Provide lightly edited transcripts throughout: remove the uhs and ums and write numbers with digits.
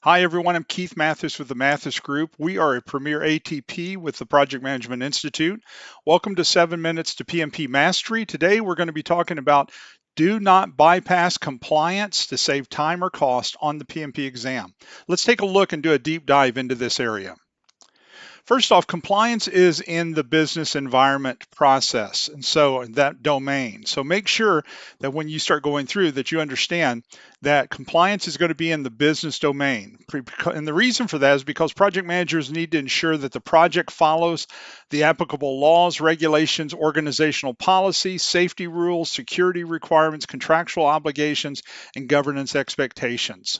Hi, everyone. I'm Keith Mathis with the Mathis Group. We are a premier ATP with the Project Management Institute. Welcome to 7 Minutes to PMP Mastery. Today, we're going to be talking about do not bypass compliance to save time or cost on the PMP exam. Let's take a look and do a deep dive into this area. First off, compliance is in the business environment process, and so that domain. So make sure that when you start going through that you understand that compliance is going to be in the business domain. And the reason for that is because project managers need to ensure that the project follows the applicable laws, regulations, organizational policies, safety rules, security requirements, contractual obligations, and governance expectations.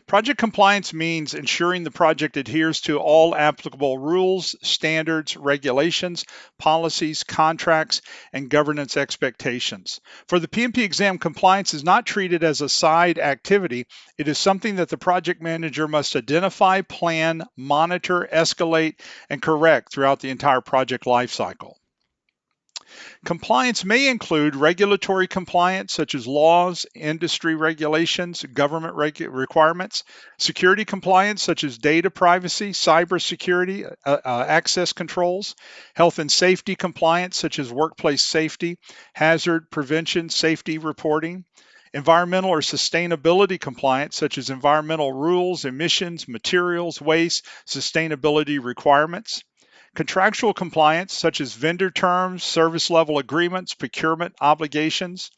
Project compliance means ensuring the project adheres to all applicable rules, standards, regulations, policies, contracts, and governance expectations. For the PMP exam, compliance is not treated as a side activity. It is something that the project manager must identify, plan, monitor, escalate, and correct throughout the entire project lifecycle. Compliance may include regulatory compliance, such as laws, industry regulations, government requirements, security compliance, such as data privacy, cybersecurity, access controls, health and safety compliance, such as workplace safety, hazard prevention, safety reporting, environmental or sustainability compliance, such as environmental rules, emissions, materials, waste, sustainability requirements. Contractual compliance, such as vendor terms, service level agreements, procurement obligations.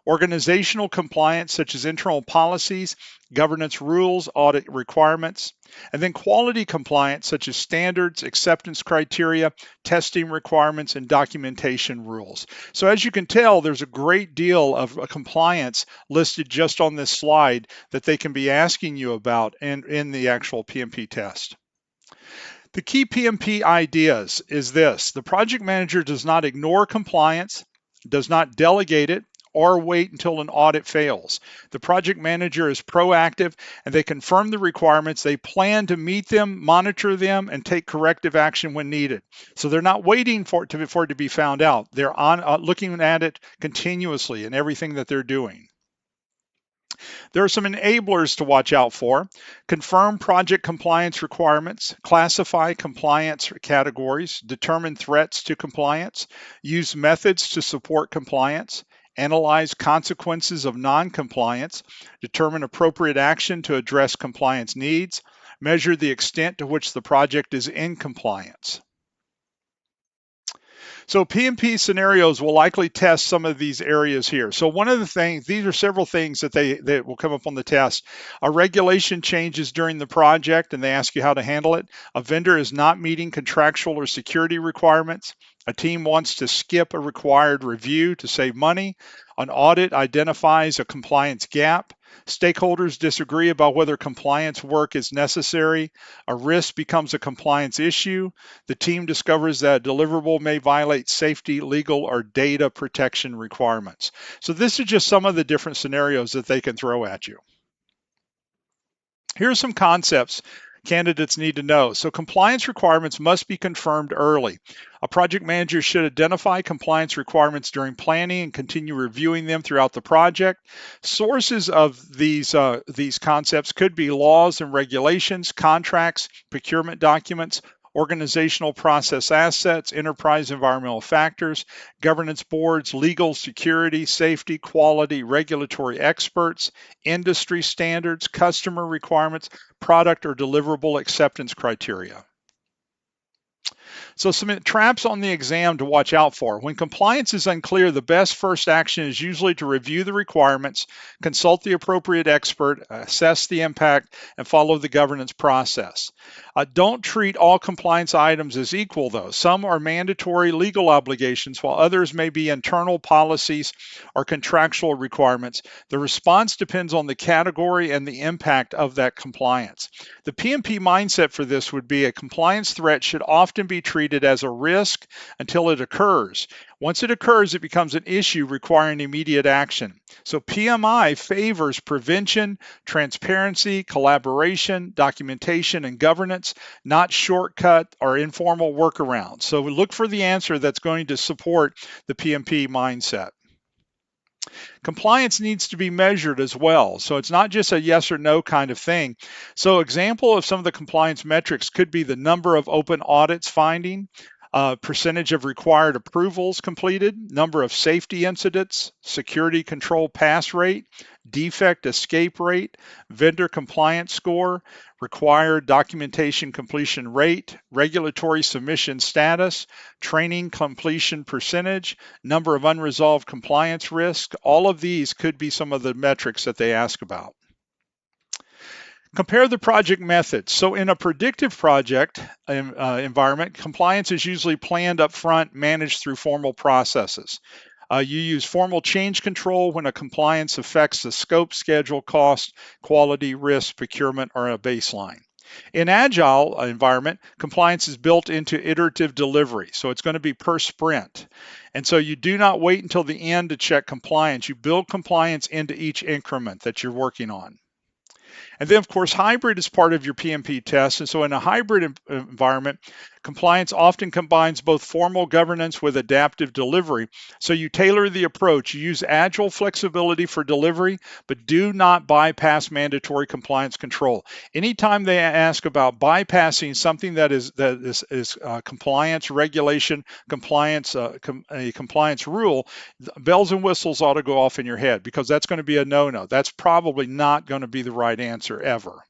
Organizational compliance, such as internal policies, governance rules, audit requirements. And then quality compliance, such as standards, acceptance criteria, testing requirements, and documentation rules. So as you can tell, there's a great deal of compliance listed just on this slide that they can be asking you about in the actual PMP test. The key PMP ideas is this: the project manager does not ignore compliance, does not delegate it, or wait until an audit fails. The project manager is proactive and they confirm the requirements. They plan to meet them, monitor them, and take corrective action when needed. So they're not waiting for it to be found out. They're looking at it continuously in everything that they're doing. There are some enablers to watch out for. Confirm project compliance requirements, classify compliance categories, determine threats to compliance, use methods to support compliance, analyze consequences of non-compliance, determine appropriate action to address compliance needs, measure the extent to which the project is in compliance. So PMP scenarios will likely test some of these areas here. So one of the things, these are several things that will come up on the test. A regulation changes during the project and they ask you how to handle it. A vendor is not meeting contractual or security requirements. A team wants to skip a required review to save money. An audit identifies a compliance gap. Stakeholders disagree about whether compliance work is necessary. A risk becomes a compliance issue. The team discovers that a deliverable may violate safety, legal, or data protection requirements. So this is just some of the different scenarios that they can throw at you. Here are some concepts candidates need to know. So compliance requirements must be confirmed early. A project manager should identify compliance requirements during planning and continue reviewing them throughout the project. Sources of these concepts could be laws and regulations, contracts, procurement documents, organizational process assets, enterprise environmental factors, governance boards, legal, security, safety, quality, regulatory experts, industry standards, customer requirements, product or deliverable acceptance criteria. So some traps on the exam to watch out for. When compliance is unclear, the best first action is usually to review the requirements, consult the appropriate expert, assess the impact, and follow the governance process. Don't treat all compliance items as equal, though. Some are mandatory legal obligations, while others may be internal policies or contractual requirements. The response depends on the category and the impact of that compliance. The PMP mindset for this would be a compliance threat should often be treated as a risk until it occurs. Once it occurs, it becomes an issue requiring immediate action. So PMI favors prevention, transparency, collaboration, documentation, and governance, not shortcut or informal workarounds. So we look for the answer that's going to support the PMP mindset. Compliance needs to be measured as well. So it's not just a yes or no kind of thing. So example of some of the compliance metrics could be the number of open audits finding, percentage of required approvals completed, number of safety incidents, security control pass rate, defect escape rate, vendor compliance score, required documentation completion rate, regulatory submission status, training completion percentage, number of unresolved compliance risk. All of these could be some of the metrics that they ask about. Compare the project methods. So in a predictive project environment, compliance is usually planned up front, managed through formal processes. You use formal change control when a compliance affects the scope, schedule, cost, quality, risk, procurement, or a baseline. In agile environment, compliance is built into iterative delivery. So it's going to be per sprint. And so you do not wait until the end to check compliance. You build compliance into each increment that you're working on. And then, of course, hybrid is part of your PMP test. And so, in a hybrid environment, compliance often combines both formal governance with adaptive delivery. So, you tailor the approach. You use agile flexibility for delivery, but do not bypass mandatory compliance control. Anytime they ask about bypassing something that is compliance regulation, a compliance rule, bells and whistles ought to go off in your head because that's going to be a no-no. That's probably not going to be the right answer ever.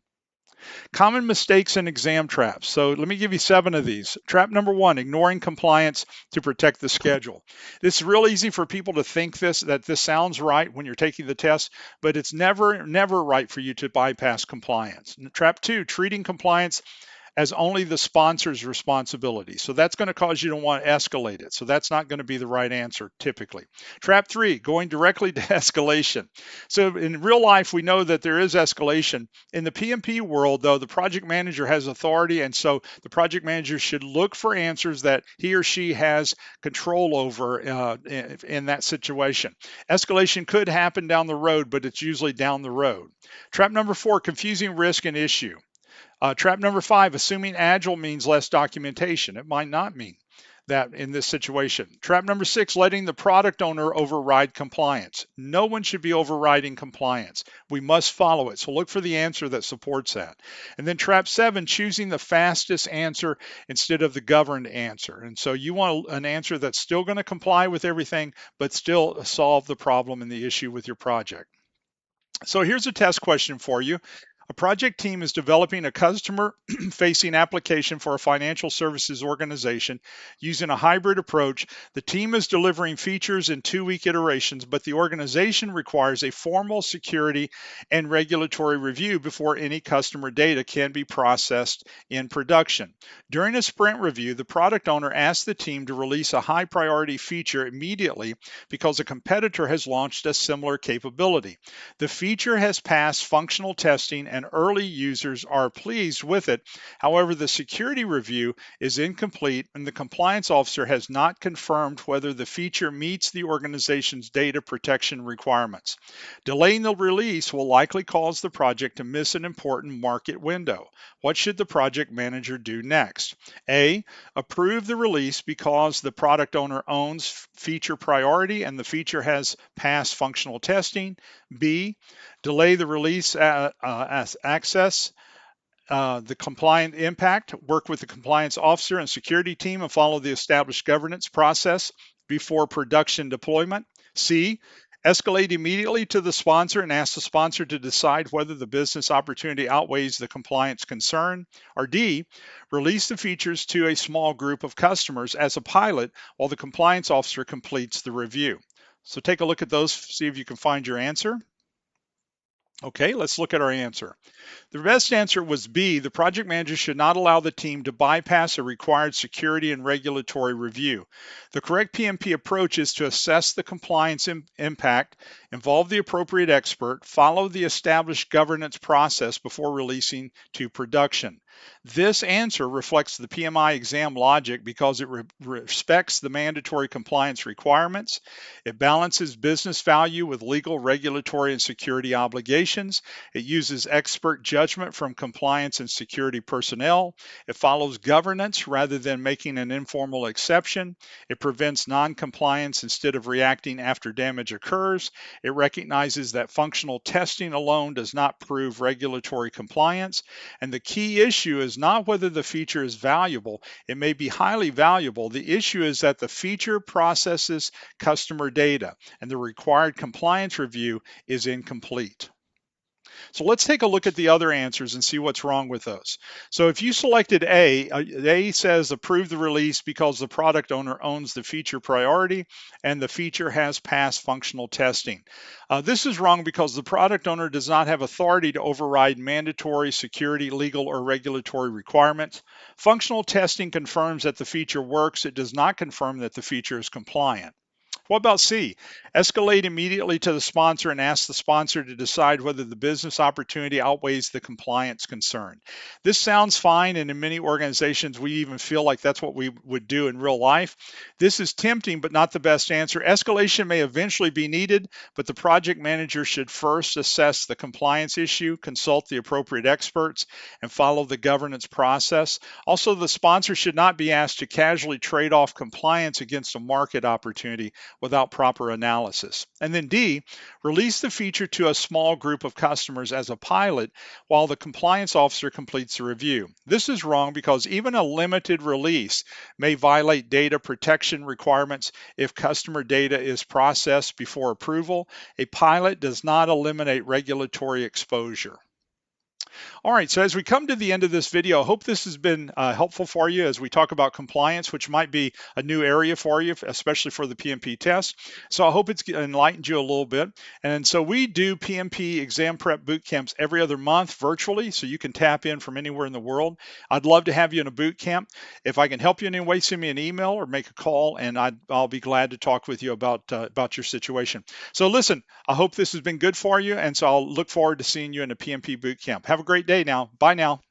Common mistakes and exam traps. So let me give you 7 of these. Trap number 1, ignoring compliance to protect the schedule. This is real easy for people to think that this sounds right when you're taking the test, but it's never right for you to bypass compliance. Trap 2, treating compliance as only the sponsor's responsibility. So that's going to cause you to want to escalate it. So that's not going to be the right answer typically. Trap 3, going directly to escalation. So in real life, we know that there is escalation. In the PMP world, though, the project manager has authority, and so the project manager should look for answers that he or she has control over in that situation. Escalation could happen down the road, but it's usually down the road. Trap number 4, confusing risk and issue. Trap number 5, assuming agile means less documentation. It might not mean that in this situation. Trap number 6, letting the product owner override compliance. No one should be overriding compliance. We must follow it. So look for the answer that supports that. And then trap 7, choosing the fastest answer instead of the governed answer. And so you want an answer that's still going to comply with everything, but still solve the problem and the issue with your project. So here's a test question for you. A project team is developing a customer facing application for a financial services organization using a hybrid approach. The team is delivering features in 2-week iterations, but the organization requires a formal security and regulatory review before any customer data can be processed in production. During a sprint review, the product owner asks the team to release a high priority feature immediately because a competitor has launched a similar capability. The feature has passed functional testing and early users are pleased with it. However, the security review is incomplete and the compliance officer has not confirmed whether the feature meets the organization's data protection requirements. Delaying the release will likely cause the project to miss an important market window. What should the project manager do next? A, approve the release because the product owner owns feature priority and the feature has passed functional testing. B, delay the release as access the compliant impact, work with the compliance officer and security team and follow the established governance process before production deployment. C, escalate immediately to the sponsor and ask the sponsor to decide whether the business opportunity outweighs the compliance concern. Or D, release the features to a small group of customers as a pilot while the compliance officer completes the review. So take a look at those, see if you can find your answer. Okay, let's look at our answer. The best answer was B. The project manager should not allow the team to bypass a required security and regulatory review. The correct PMP approach is to assess the compliance impact, involve the appropriate expert, follow the established governance process before releasing to production. This answer reflects the PMI exam logic because it respects the mandatory compliance requirements. It balances business value with legal, regulatory, and security obligations. It uses expert judgment from compliance and security personnel. It follows governance rather than making an informal exception. It prevents non-compliance instead of reacting after damage occurs. It recognizes that functional testing alone does not prove regulatory compliance. And the key issue is not whether the feature is valuable. It may be highly valuable. The issue is that the feature processes customer data, and the required compliance review is incomplete. So let's take a look at the other answers and see what's wrong with those. So if you selected A says approve the release because the product owner owns the feature priority and the feature has passed functional testing. This is wrong because the product owner does not have authority to override mandatory security, legal, or regulatory requirements. Functional testing confirms that the feature works. It does not confirm that the feature is compliant. What about C? Escalate immediately to the sponsor and ask the sponsor to decide whether the business opportunity outweighs the compliance concern. This sounds fine, and in many organizations, we even feel like that's what we would do in real life. This is tempting, but not the best answer. Escalation may eventually be needed, but the project manager should first assess the compliance issue, consult the appropriate experts, and follow the governance process. Also, the sponsor should not be asked to casually trade off compliance against a market opportunity without proper analysis. And then D, release the feature to a small group of customers as a pilot while the compliance officer completes the review. This is wrong because even a limited release may violate data protection requirements if customer data is processed before approval. A pilot does not eliminate regulatory exposure. All right, so as we come to the end of this video, I hope this has been helpful for you as we talk about compliance, which might be a new area for you, especially for the PMP test. So I hope it's enlightened you a little bit. And so we do PMP exam prep boot camps every other month virtually, so you can tap in from anywhere in the world. I'd love to have you in a boot camp. If I can help you in any way, send me an email or make a call, and I'll be glad to talk with you about your situation. So listen, I hope this has been good for you, and so I'll look forward to seeing you in a PMP boot camp. Have a great day now. Bye now.